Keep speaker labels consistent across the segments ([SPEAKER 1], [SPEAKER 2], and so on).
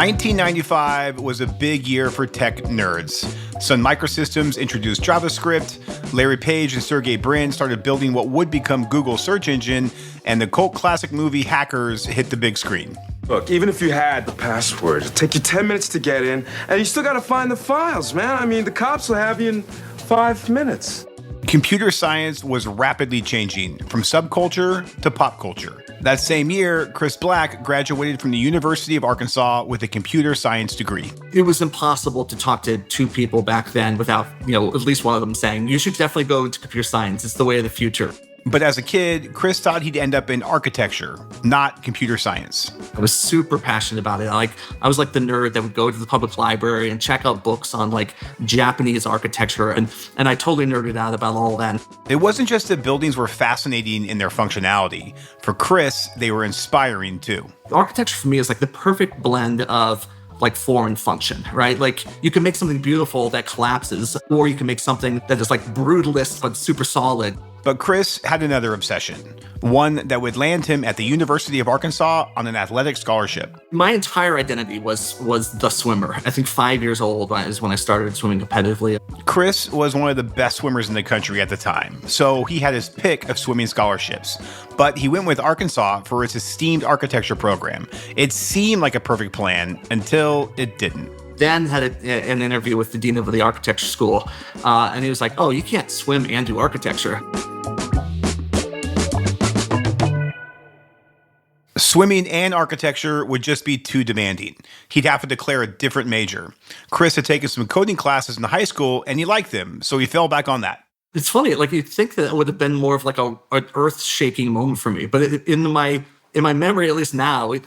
[SPEAKER 1] 1995 was a big year for tech nerds. Sun Microsystems introduced JavaScript, Larry Page and Sergey Brin started building what would become Google's search engine, and the cult classic movie Hackers hit the big screen.
[SPEAKER 2] Look, even if you had the password, it'd take you 10 minutes to get in, and you still gotta find the files, man. I mean, the cops will have you in 5 minutes.
[SPEAKER 1] Computer science was rapidly changing from subculture to pop culture. That same year, Chris Black graduated from the University of Arkansas with a computer science degree.
[SPEAKER 3] It was impossible to talk to two people back then without, at least one of them saying, you should definitely go into computer science. It's the way of the future.
[SPEAKER 1] But as a kid, Chris thought he'd end up in architecture, not computer science.
[SPEAKER 3] I was super passionate about it. I was like the nerd that would go to the public library and check out books on Japanese architecture. And I totally nerded out about all that.
[SPEAKER 1] It wasn't just that buildings were fascinating in their functionality. For Chris, they were inspiring too.
[SPEAKER 3] Architecture for me is the perfect blend of form and function, right? You can make something beautiful that collapses, or you can make something that is brutalist but super solid.
[SPEAKER 1] But Chris had another obsession, one that would land him at the University of Arkansas on an athletic scholarship.
[SPEAKER 3] My entire identity was the swimmer. I think 5 years old is when I started swimming competitively.
[SPEAKER 1] Chris was one of the best swimmers in the country at the time, so he had his pick of swimming scholarships. But he went with Arkansas for its esteemed architecture program. It seemed like a perfect plan until it didn't.
[SPEAKER 3] Dan had an interview with the dean of the architecture school, and he was like, oh, you can't swim and do architecture.
[SPEAKER 1] Swimming and architecture would just be too demanding. He'd have to declare a different major. Chris had taken some coding classes in high school, and he liked them, so he fell back on that.
[SPEAKER 3] It's funny, you'd think that it would have been more of an earth-shaking moment for me, but in my memory, at least now, it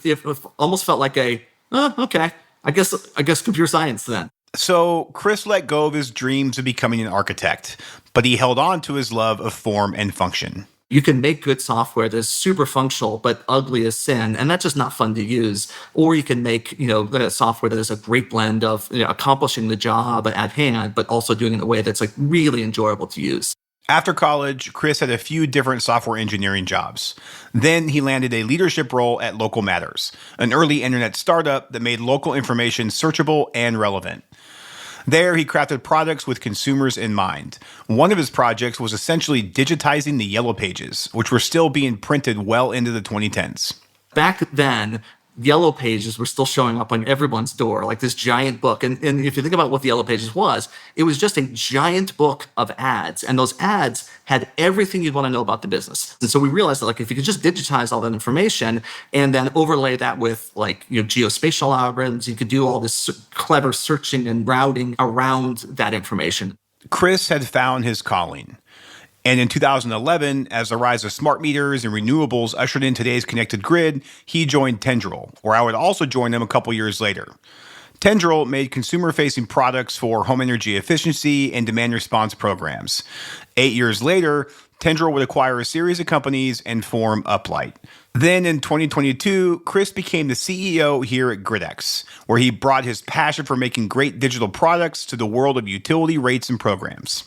[SPEAKER 3] almost felt like okay, I guess computer science then.
[SPEAKER 1] So Chris let go of his dreams of becoming an architect, but he held on to his love of form and function.
[SPEAKER 3] You can make good software that's super functional but ugly as sin, and that's just not fun to use. Or you can make, software that is a great blend of accomplishing the job at hand, but also doing it in a way that's really enjoyable to use.
[SPEAKER 1] After college, Chris had a few different software engineering jobs. Then he landed a leadership role at Local Matters, an early internet startup that made local information searchable and relevant. There, he crafted products with consumers in mind. One of his projects was essentially digitizing the Yellow Pages, which were still being printed well into the 2010s.
[SPEAKER 3] Back then, Yellow Pages were still showing up on everyone's door, like this giant book. And if you think about what the Yellow Pages was, it was just a giant book of ads. And those ads had everything you'd want to know about the business. And so we realized that if you could just digitize all that information and then overlay that with geospatial algorithms, you could do all this clever searching and routing around that information.
[SPEAKER 1] Chris had found his calling. And in 2011, as the rise of smart meters and renewables ushered in today's connected grid, he joined Tendril, where I would also join him a couple years later. Tendril made consumer-facing products for home energy efficiency and demand response programs. 8 years later, Tendril would acquire a series of companies and form Uplight. Then in 2022, Chris became the CEO here at GridX, where he brought his passion for making great digital products to the world of utility rates and programs.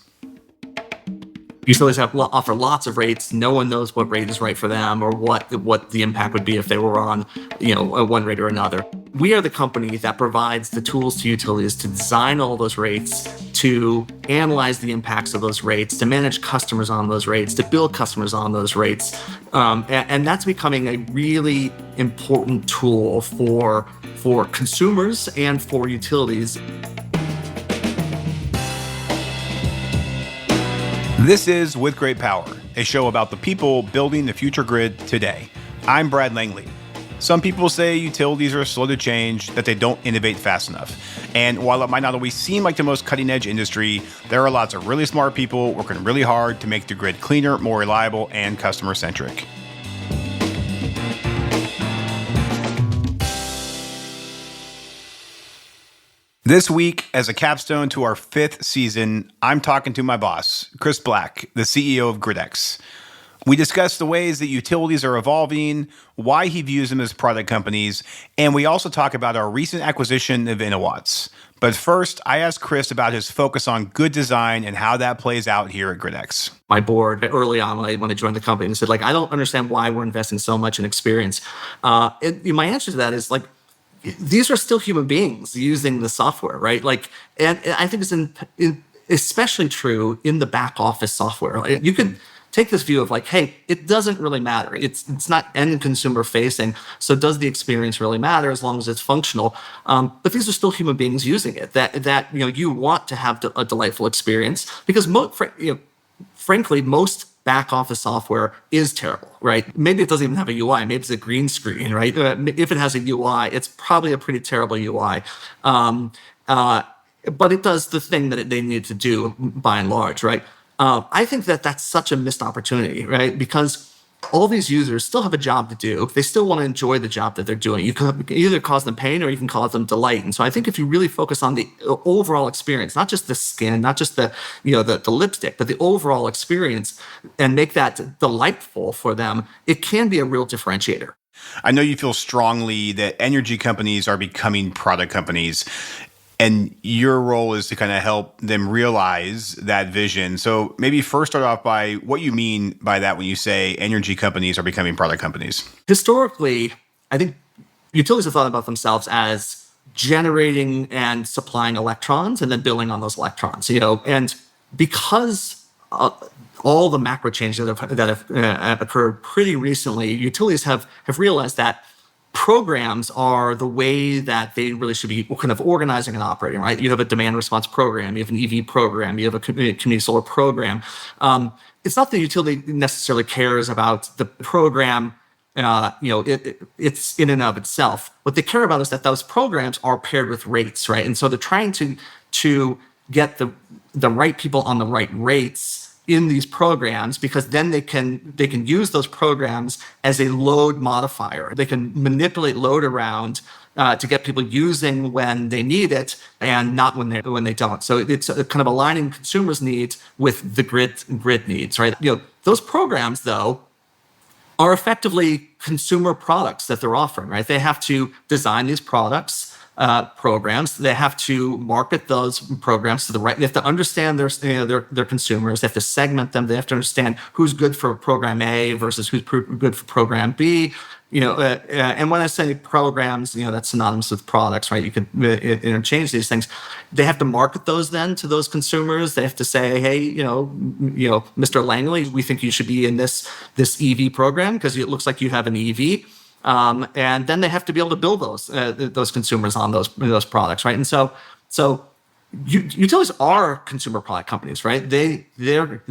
[SPEAKER 3] Utilities offer lots of rates. No one knows what rate is right for them or what the impact would be if they were on, one rate or another. We are the company that provides the tools to utilities to design all those rates, to analyze the impacts of those rates, to manage customers on those rates, to build customers on those rates. And that's becoming a really important tool for consumers and for utilities.
[SPEAKER 1] This is With Great Power, a show about the people building the future grid today. I'm Brad Langley. Some people say utilities are slow to change, that they don't innovate fast enough. And while it might not always seem like the most cutting-edge industry, there are lots of really smart people working really hard to make the grid cleaner, more reliable, and customer-centric. This week, as a capstone to our 5th season, I'm talking to my boss, Chris Black, the CEO of GridX. We discuss the ways that utilities are evolving, why he views them as product companies, and we also talk about our recent acquisition of InnoWatts. But first, I asked Chris about his focus on good design and how that plays out here at GridX.
[SPEAKER 3] My board, early on when I joined the company, said, I don't understand why we're investing so much in experience. And my answer to that is, these are still human beings using the software, right? Like, and I think especially true in the back office software. Like, you could take this view of like, hey, it doesn't really matter. It's not end consumer facing, so does the experience really matter as long as it's functional? But these are still human beings using it. That you want to have a delightful experience because frankly, most back office software is terrible, right? Maybe it doesn't even have a UI. Maybe it's a green screen, right? If it has a UI, it's probably a pretty terrible UI. But it does the thing that they need to do by and large, right? I think that that's such a missed opportunity, right? Because all these users still have a job to do. They still want to enjoy the job that they're doing. You can either cause them pain or you can cause them delight. And so I think if you really focus on the overall experience, not just the skin, not just the lipstick, but the overall experience and make that delightful for them, it can be a real differentiator.
[SPEAKER 1] I know you feel strongly that energy companies are becoming product companies. And your role is to kind of help them realize that vision. So maybe first start off by what you mean by that when you say energy companies are becoming product companies.
[SPEAKER 3] Historically, I think utilities have thought about themselves as generating and supplying electrons and then billing on those electrons. And because all the macro changes that have occurred pretty recently, utilities have realized that programs are the way that they really should be kind of organizing and operating, right? You have a demand response program, you have an EV program, you have a community solar program. It's not the utility necessarily cares about the program, it's in and of itself. What they care about is that those programs are paired with rates, right? And so they're trying to get the right people on the right rates in these programs, because then they can use those programs as a load modifier. They can manipulate load around to get people using when they need it and not when they don't. So it's kind of aligning consumers' needs with the grid needs, right? Those programs though are effectively consumer products that they're offering, right? They have to design these programs. They have to market those programs to the right. They have to understand their consumers. They have to segment them. They have to understand who's good for program A versus who's good for program B. And when I say programs, that's synonymous with products, right? You can interchange these things. They have to market those then to those consumers. They have to say, hey, Mr. Langley, we think you should be in this EV program because it looks like you have an EV. And then they have to be able to build those consumers on those products, right? And so utilities are consumer product companies, right? They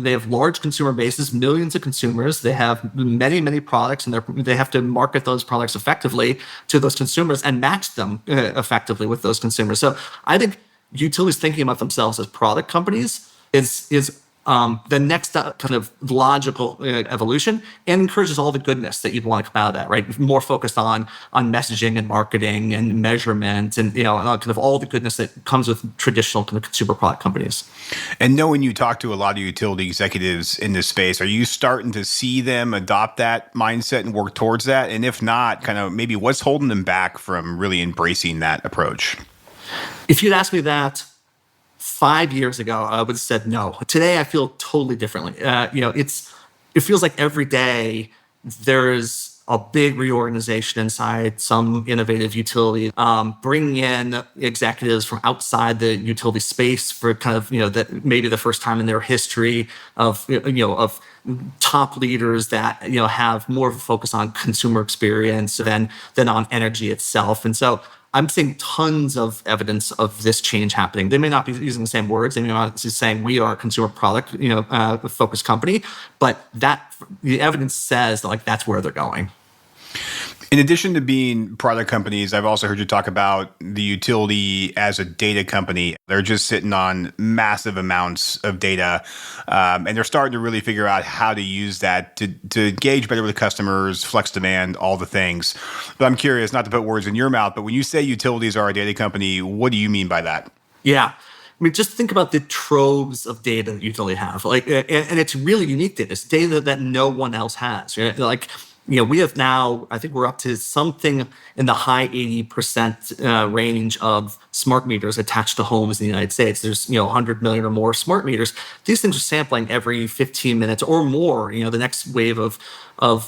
[SPEAKER 3] have large consumer bases, millions of consumers. They have many products, and they have to market those products effectively to those consumers and match them effectively with those consumers. So I think utilities thinking about themselves as product companies is the next kind of logical evolution, and encourages all the goodness that you'd want to come out of that, right? More focused on messaging and marketing and measurement and kind of all the goodness that comes with traditional kind of consumer product companies.
[SPEAKER 1] And knowing you talk to a lot of utility executives in this space, are you starting to see them adopt that mindset and work towards that? And if not, kind of maybe what's holding them back from really embracing that approach?
[SPEAKER 3] If you'd asked me that 5 years ago, I would have said no. Today, I feel totally differently. It feels like every day there's a big reorganization inside some innovative utility, bringing in executives from outside the utility space for kind of that maybe the first time in their history of top leaders that have more of a focus on consumer experience than on energy itself, and so. I'm seeing tons of evidence of this change happening. They may not be using the same words. They may not be saying we are a consumer product, focused company, but the evidence says that's where they're going.
[SPEAKER 1] In addition to being product companies, I've also heard you talk about the utility as a data company. They're just sitting on massive amounts of data, and they're starting to really figure out how to use that to engage better with customers, flex demand, all the things. But I'm curious, not to put words in your mouth, but when you say utilities are a data company, what do you mean by that?
[SPEAKER 3] Yeah. I mean, just think about the troves of data that utility have. And it's really unique data. It's data that no one else has. Right? we have now, I think we're up to something in the high 80% range of smart meters attached to homes in the United States. There's, 100 million or more smart meters. These things are sampling every 15 minutes or more. The next wave of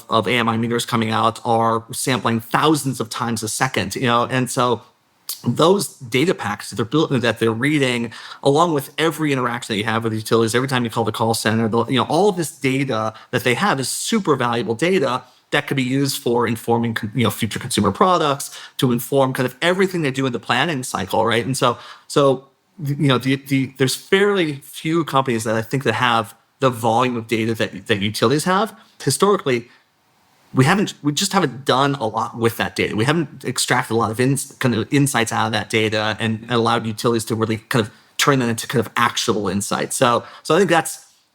[SPEAKER 3] AMI meters coming out are sampling thousands of times a second, and so those data packs that they're building, that they're reading, along with every interaction that you have with utilities, every time you call the call center, all of this data that they have is super valuable data that could be used for informing, future consumer products, to inform kind of everything they do in the planning cycle, right? And so there's fairly few companies that I think that have the volume of data that utilities have. Historically, we just haven't done a lot with that data. We haven't extracted a lot of kind of insights out of that data and allowed utilities to really kind of turn that into kind of actionable insights. So I think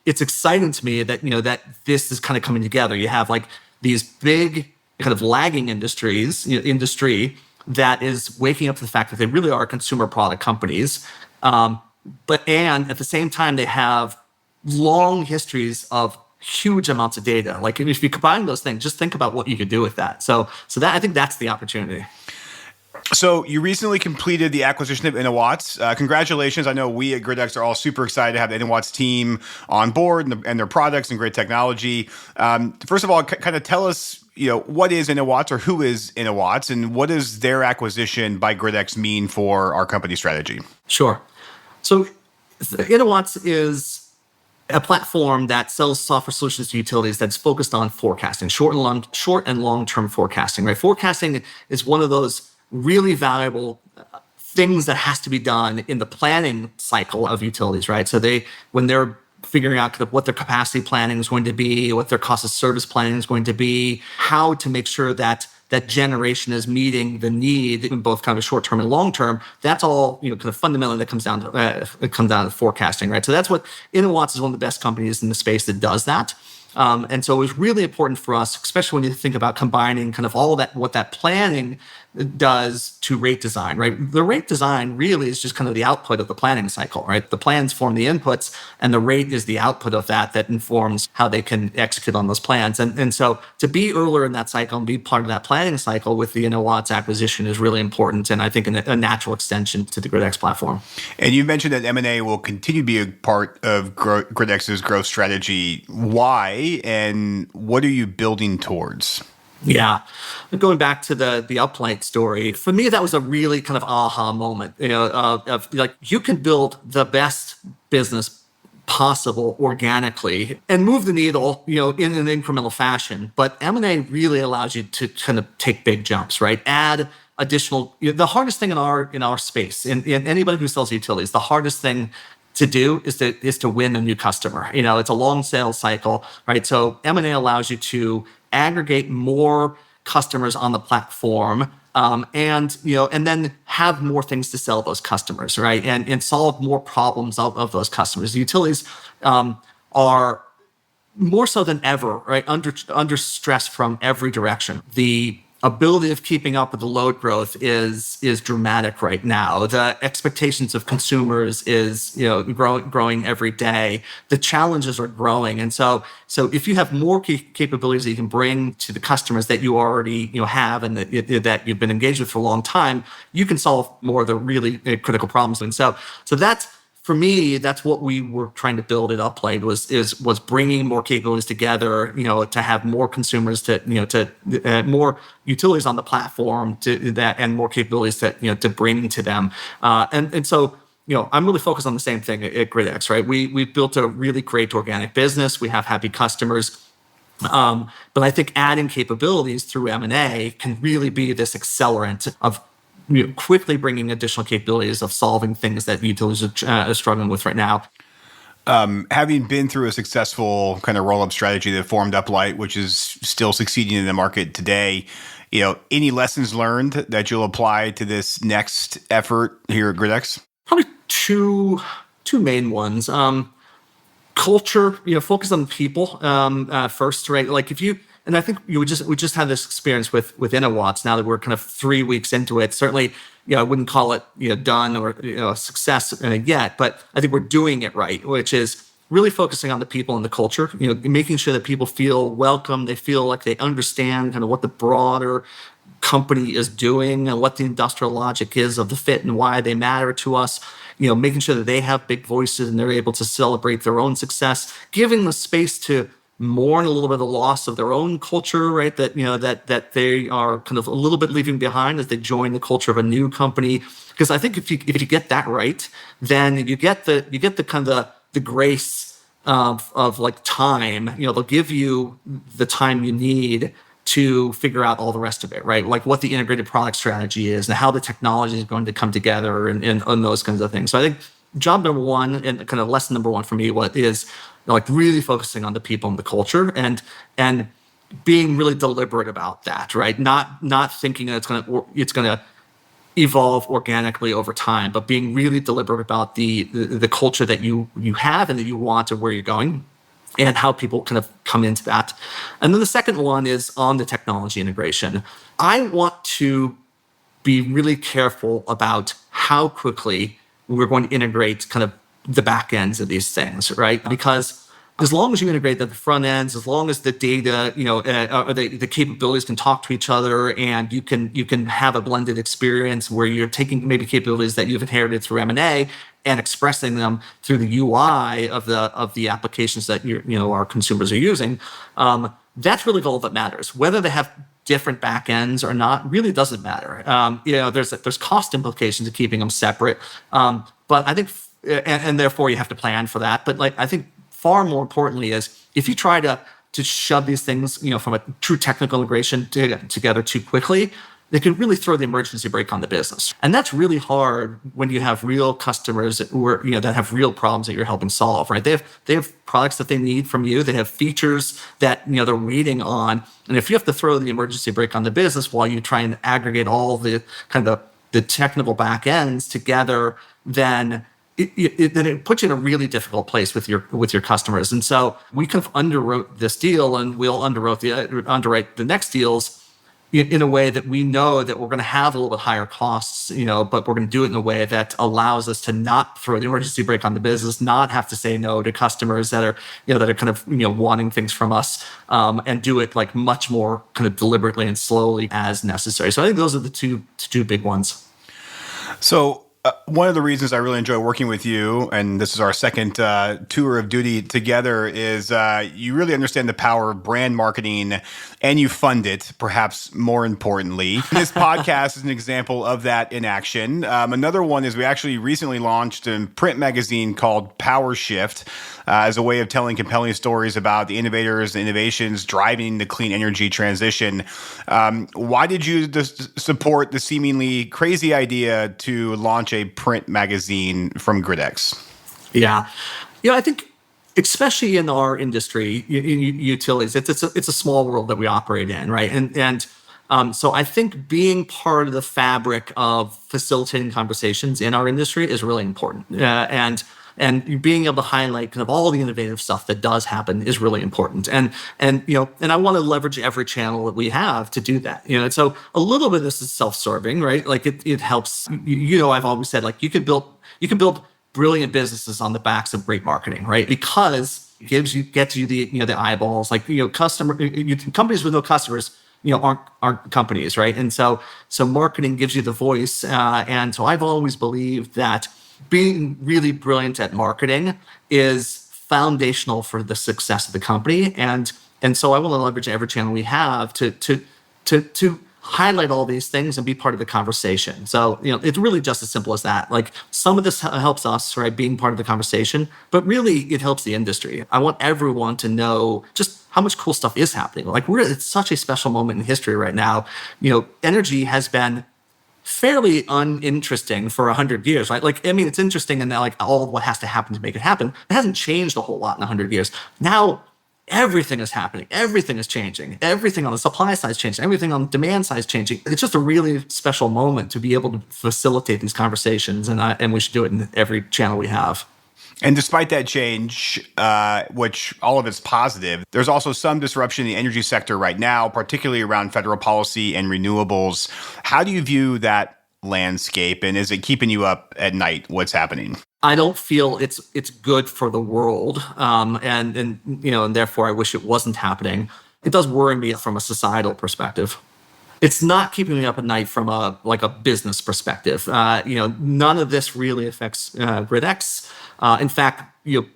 [SPEAKER 3] it's exciting to me that that this is kind of coming together. You have like these big kind of lagging industry that is waking up to the fact that they really are consumer product companies, and at the same time they have long histories of huge amounts of data. Like if you combine those things, just think about what you could do with that. So that, I think that's the opportunity.
[SPEAKER 1] So you recently completed the acquisition of InnoWatts. Congratulations. I know we at GridX are all super excited to have the InnoWatts team on board and their products and great technology. First of all, kind of tell us, what is InnoWatts, or who is InnoWatts, and what does their acquisition by GridX mean for our company strategy?
[SPEAKER 3] Sure. So InnoWatts is a platform that sells software solutions to utilities that's focused on forecasting, short and long-term forecasting, right? Forecasting is one of those really valuable things that has to be done in the planning cycle of utilities, right? So when they're figuring out kind of what their capacity planning is going to be, what their cost of service planning is going to be, how to make sure that generation is meeting the need in both kind of short-term and long-term. That's all, kind of fundamentally that comes down to forecasting, right? So that's what InnoWatts is one of the best companies in the space that does that. And so it was really important for us, especially when you think about combining kind of all of that, what that planning does to rate design, right? The rate design really is just kind of the output of the planning cycle, right? The plans form the inputs, and the rate is the output of that informs how they can execute on those plans. And so to be earlier in that cycle and be part of that planning cycle with the InnoWatts acquisition is really important, and I think a natural extension to the GridX platform.
[SPEAKER 1] And you mentioned that M&A will continue to be a part of GridX's growth strategy. Why, and what are you building towards?
[SPEAKER 3] Yeah. Going back to the Uplight story, for me, that was a really kind of aha moment, of like, you can build the best business possible organically and move the needle, in an incremental fashion. But M&A really allows you to kind of take big jumps, right? Add additional, the hardest thing in our space, in anybody who sells utilities, the hardest thing to do is to win a new customer. It's a long sales cycle, right? So M&A allows you to aggregate more customers on the platform, and then have more things to sell those customers, right? And solve more problems of those customers. Utilities are more so than ever, right, under stress from every direction. The ability of keeping up with the load growth is dramatic right now. The expectations of consumers is growing every day. The challenges are growing, and so if you have more capabilities that you can bring to the customers that you already have and that you've been engaged with for a long time, you can solve more of the really critical problems. And so that's, for me, that's what we were trying to build at Uplight, was bringing more capabilities together, to have more consumers, to more utilities on the platform, and more capabilities to bring to them. And so I'm really focused on the same thing at GridX, right? We built a really great organic business. We have happy customers. But I think adding capabilities through M&A can really be this accelerant of quickly bringing additional capabilities of solving things that utilities are struggling with right now.
[SPEAKER 1] Having been through a successful kind of roll-up strategy that formed Uplight, which is still succeeding in the market today, any lessons learned that you'll apply to this next effort here at GridX?
[SPEAKER 3] Probably two main ones. Culture, focus on people first, right? Like and I think we just had this experience with InnoWatts. Now that we're kind of 3 weeks into it, certainly, I wouldn't call it done or a success yet, but I think we're doing it right, which is really focusing on the people and the culture, making sure that people feel welcome, they feel like they understand kind of what the broader company is doing and what the industrial logic is of the fit and why they matter to us, making sure that they have big voices and they're able to celebrate their own success, giving the space to mourn a little bit of the loss of their own culture, right? That they are kind of a little bit leaving behind as they join the culture of a new company. Because I think if you get that right, then you get the kind of the grace of like time. They'll give you the time you need to figure out all the rest of it, right? Like what the integrated product strategy is and how the technology is going to come together and those kinds of things. So I think job number one and kind of lesson number one for me is like really focusing on the people and the culture and being really deliberate about that, right? Not thinking that it's gonna evolve organically over time, but being really deliberate about the culture that you have and that you want and where you're going, and how people kind of come into that. And then the second one is on the technology integration. I want to be really careful about how quickly we're going to integrate kind of the back ends of these things, right? Because as long as you integrate the front ends, as long as the data, the capabilities can talk to each other, and you can have a blended experience where you're taking maybe capabilities that you've inherited through M&A and expressing them through the UI of the applications that our consumers are using. That's really all that matters. Whether they have different backends or not really doesn't matter. There's cost implications of keeping them separate, but I think, and therefore you have to plan for that. But I think far more importantly is if you try to shove these things, from a true technical integration together too quickly, they can really throw the emergency brake on the business. And that's really hard when you have real customers who are, that have real problems that you're helping solve, right? They have products that they need from you. They have features that, they're waiting on. And if you have to throw the emergency brake on the business while you try and aggregate all the kind of the technical back ends together, then it puts you in a really difficult place with your customers. And so we kind of underwrote this deal, and we'll underwrite the next deals in a way that we know that we're going to have a little bit higher costs, but we're going to do it in a way that allows us to not throw the emergency brake on the business, not have to say no to customers that are, that are kind of, wanting things from us, and do it like much more kind of deliberately and slowly as necessary. So I think those are the two big ones.
[SPEAKER 1] So one of the reasons I really enjoy working with you, and this is our second tour of duty together, is you really understand the power of brand marketing, and you fund it, perhaps more importantly. This podcast is an example of that in action. Another one is we actually recently launched a print magazine called Power Shift as a way of telling compelling stories about the innovators and innovations driving the clean energy transition. Why did you support the seemingly crazy idea to launch a print magazine from GridX?
[SPEAKER 3] Yeah. I think especially in our industry, in utilities, it's a small world that we operate in, right? And so I think being part of the fabric of facilitating conversations in our industry is really important. And being able to highlight kind of all the innovative stuff that does happen is really important. And I want to leverage every channel that we have to do that. And so a little bit of this is self-serving, right? Like it helps. I've always said, like, you can build brilliant businesses on the backs of great marketing, right? Because it gets you the eyeballs. Like, companies with no customers, aren't companies, right? And so marketing gives you the voice. And so I've always believed that being really brilliant at marketing is foundational for the success of the company. And so I want to leverage every channel we have to highlight all these things and be part of the conversation. So, it's really just as simple as that. Like, some of this helps us, right, being part of the conversation, but really it helps the industry. I want everyone to know just how much cool stuff is happening. Like, it's such a special moment in history right now. Energy has been fairly uninteresting for 100 years, right? Like, I mean, it's interesting in that, like, all of what has to happen to make it happen. It hasn't changed a whole lot in 100 years. Now, everything is happening. Everything is changing. Everything on the supply side is changing. Everything on the demand side is changing. It's just a really special moment to be able to facilitate these conversations, and we should do it in every channel we have.
[SPEAKER 1] And despite that change, which all of it's positive, there's also some disruption in the energy sector right now, particularly around federal policy and renewables. How do you view that landscape, and is it keeping you up at night? What's happening?
[SPEAKER 3] I don't feel it's good for the world, and therefore I wish it wasn't happening. It does worry me from a societal perspective. It's not keeping me up at night from a business perspective. None of this really affects GridX. In fact,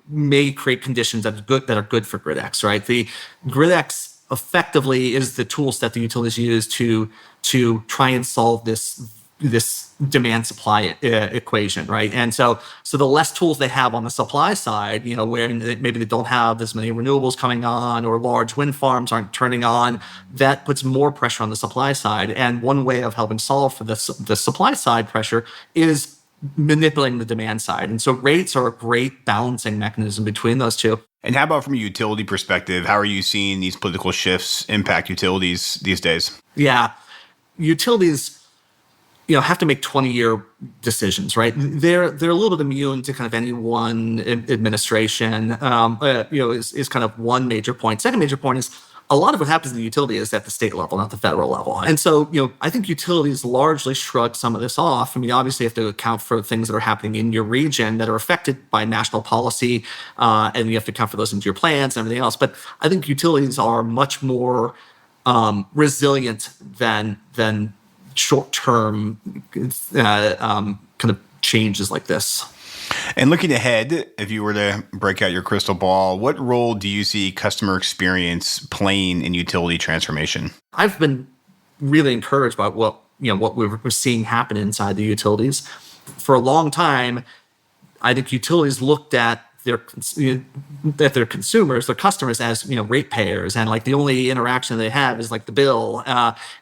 [SPEAKER 3] may create conditions that are good for GridX. Right, the GridX effectively is the tool set the utilities use to try and solve this demand supply equation, right? And so the less tools they have on the supply side, where maybe they don't have as many renewables coming on or large wind farms aren't turning on, that puts more pressure on the supply side. And one way of helping solve for the supply side pressure is manipulating the demand side. And so rates are a great balancing mechanism between those two.
[SPEAKER 1] And how about from a utility perspective? How are you seeing these political shifts impact utilities these days?
[SPEAKER 3] Yeah, utilities have to make 20-year decisions, right? They're a little bit immune to kind of any one administration. Is kind of one major point. Second major point is a lot of what happens in the utility is at the state level, not the federal level. And so, I think utilities largely shrug some of this off. I mean, obviously, you have to account for things that are happening in your region that are affected by national policy, and you have to account for those into your plans and everything else. But I think utilities are much more resilient than short-term kind of changes like this.
[SPEAKER 1] And looking ahead, if you were to break out your crystal ball, what role do you see customer experience playing in utility transformation?
[SPEAKER 3] I've been really encouraged by what we're seeing happen inside the utilities. For a long time, I think utilities looked at their consumers, their customers, as ratepayers, and like the only interaction they have is like the bill,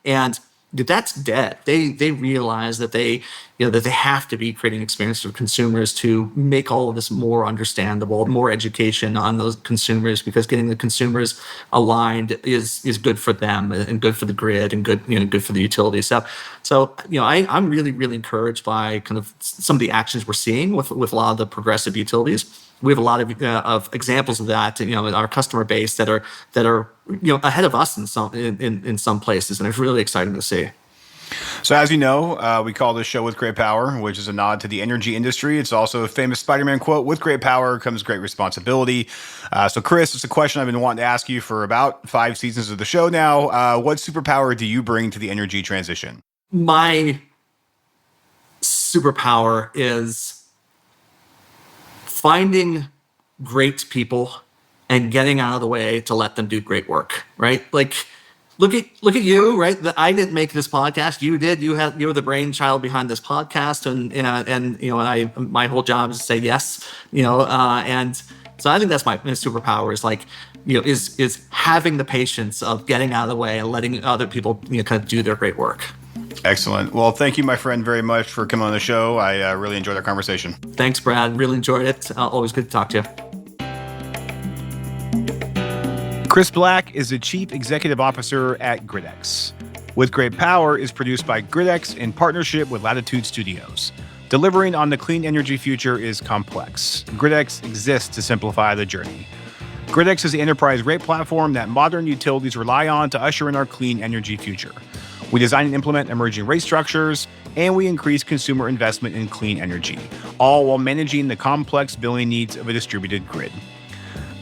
[SPEAKER 3] and that's dead. They realize that they have to be creating experiences for consumers to make all of this more understandable, more education on those consumers, because getting the consumers aligned is good for them and good for the grid and good for the utility. So I'm really, really encouraged by kind of some of the actions we're seeing with a lot of the progressive utilities. We have a lot of examples of that, in our customer base that are ahead of us in some places, and it's really exciting to see.
[SPEAKER 1] So as you know, we call this show With Great Power, which is a nod to the energy industry. It's also a famous Spider-Man quote: "With great power comes great responsibility." So Chris, it's a question I've been wanting to ask you for about 5 seasons of the show now. What superpower do you bring to the energy transition?
[SPEAKER 3] My superpower is finding great people and getting out of the way to let them do great work, right? Like, look at you, right? I didn't make this podcast. You did. You were the brainchild behind this podcast, and my whole job is to say yes, and so I think that's my superpower is having the patience of getting out of the way and letting other people kind of do their great work.
[SPEAKER 1] Excellent. Well, thank you, my friend, very much for coming on the show. I really enjoyed our conversation.
[SPEAKER 3] Thanks, Brad. Really enjoyed it. Always good to talk to you.
[SPEAKER 1] Chris Black is the Chief Executive Officer at GridX. With Great Power is produced by GridX in partnership with Latitude Studios. Delivering on the clean energy future is complex. GridX exists to simplify the journey. GridX is the enterprise rate platform that modern utilities rely on to usher in our clean energy future. We design and implement emerging rate structures, and we increase consumer investment in clean energy, all while managing the complex billing needs of a distributed grid.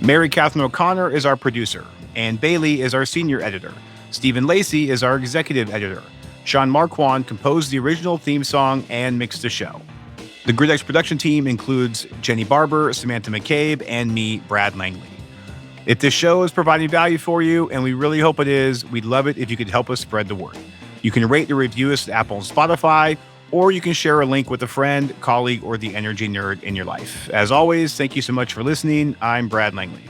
[SPEAKER 1] Mary Catherine O'Connor is our producer, Ann Bailey is our senior editor, Stephen Lacey is our executive editor, Sean Marquand composed the original theme song and mixed the show. The GridX production team includes Jenny Barber, Samantha McCabe, and me, Brad Langley. If this show is providing value for you, and we really hope it is, we'd love it if you could help us spread the word. You can rate and review us at Apple and Spotify, or you can share a link with a friend, colleague, or the energy nerd in your life. As always, thank you so much for listening. I'm Brad Langley.